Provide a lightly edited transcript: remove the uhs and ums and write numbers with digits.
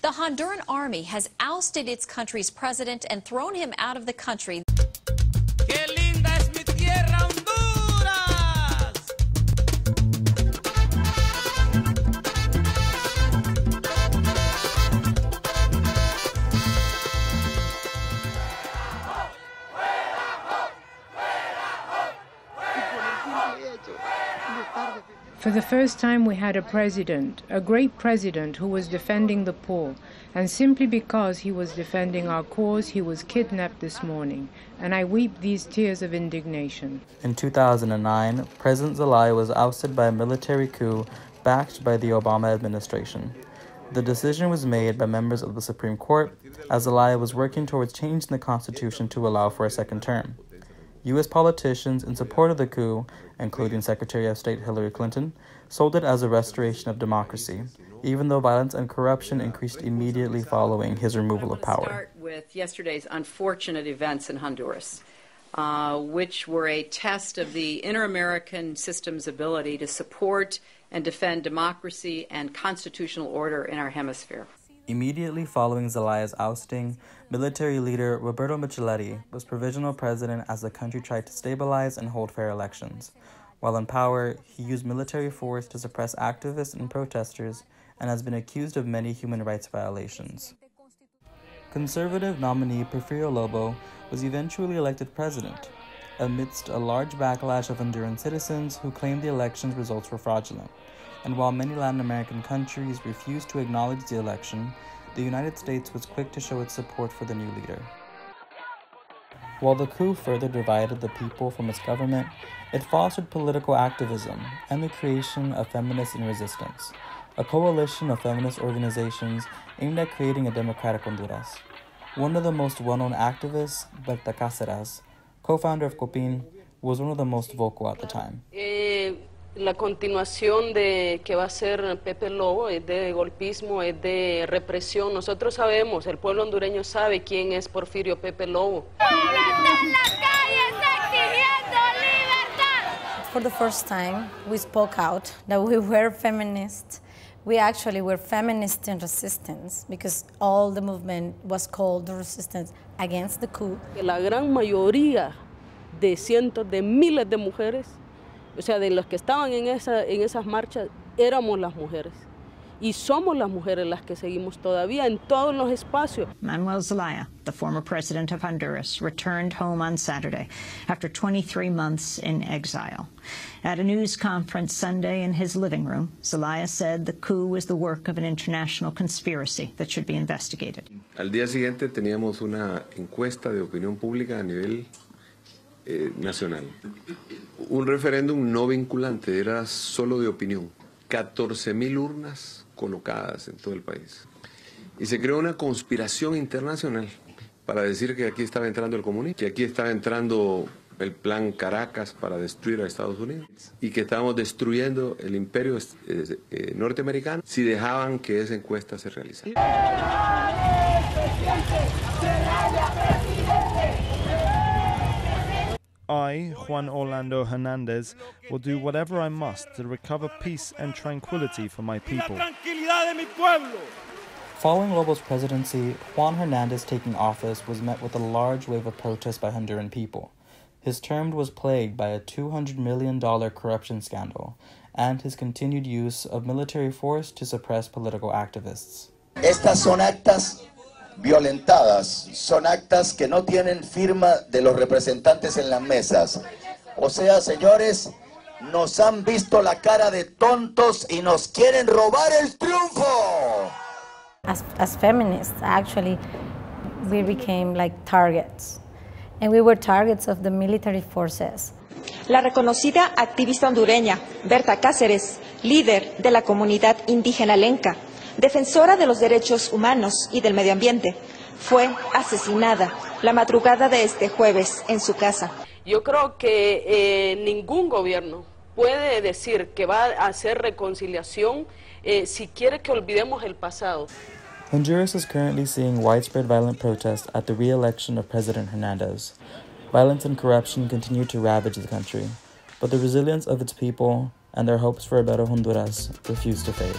The Honduran army has ousted its country's president and thrown him out of the country. ¡Qué linda es mi tierra, Honduras! For the first time we had a president, a great president who was defending the poor, and simply because he was defending our cause, he was kidnapped this morning, and I weep these tears of indignation. In 2009, President Zelaya was ousted by a military coup backed by the Obama administration. The decision was made by members of the Supreme Court, as Zelaya was working towards changing the Constitution to allow for a second term. U.S. politicians in support of the coup, including Secretary of State Hillary Clinton, sold it as a restoration of democracy, even though violence and corruption increased immediately following his removal of power. Start with yesterday's unfortunate events in Honduras, which were a test of the inter-American system's ability to support and defend democracy and constitutional order in our hemisphere. Immediately following Zelaya's ousting, military leader Roberto Micheletti was provisional president as the country tried to stabilize and hold fair elections. While in power, he used military force to suppress activists and protesters and has been accused of many human rights violations. Conservative nominee Porfirio Lobo was eventually elected president, amidst a large backlash of Honduran citizens who claimed the election's results were fraudulent. And while many Latin American countries refused to acknowledge the election, the United States was quick to show its support for the new leader. While the coup further divided the people from its government, it fostered political activism and the creation of Feminists in Resistance, a coalition of feminist organizations aimed at creating a democratic Honduras. One of the most well-known activists, Berta Cáceres, co-founder of COPIN, was one of the most vocal at the time. La continuación de que va a ser Pepe Lobo es de golpismo, es de represión. Nosotros sabemos, el pueblo hondureño sabe quién es Porfirio Pepe Lobo. For the first time, we spoke out that we were feminists. We actually were feminists in resistance because all the movement was called the resistance against the coup. La gran mayoría de cientos de miles de mujeres, o sea, de los que estaban en esas marchas, éramos las mujeres. Y somos las mujeres las que seguimos todavía en todos los espacios. Manuel Zelaya, the former president of Honduras, returned home on Saturday after 23 months in exile. At a news conference Sunday in his living room, Zelaya said the coup was the work of an international conspiracy that should be investigated. Al día siguiente teníamos una encuesta de opinión pública a nivel nacional. Un referéndum no vinculante, era solo de opinión. 14.000 urnas colocadas en todo el país. Y se creó una conspiración internacional para decir que aquí estaba entrando el comunismo, que aquí estaba entrando el plan Caracas para destruir a Estados Unidos y que estábamos destruyendo el imperio norteamericano si dejaban que esa encuesta se realizara. I, Juan Orlando Hernandez, will do whatever I must to recover peace and tranquility for my people. Following Lobo's presidency, Juan Hernandez taking office was met with a large wave of protests by Honduran people. His term was plagued by a $200 million corruption scandal and his continued use of military force to suppress political activists. Estas son actas violentadas, son actas que no tienen firma de los representantes en las mesas. O sea, señores, nos han visto la cara de tontos y nos quieren robar el triunfo. As feminists, actually, we became like targets. And we were targets of the military forces. La reconocida activista hondureña Berta Cáceres, líder de la comunidad indígena lenca, defensora de los derechos humanos y del medio ambiente, fue asesinada la madrugada de este jueves en su casa. Yo creo que ningún gobierno puede decir que va a hacer reconciliación si quiere que olvidemos el pasado. Honduras is currently seeing widespread violent protests at the re-election of President Hernandez. Violence and corruption continue to ravage the country, but the resilience of its people and their hopes for a better Honduras refuse to fade.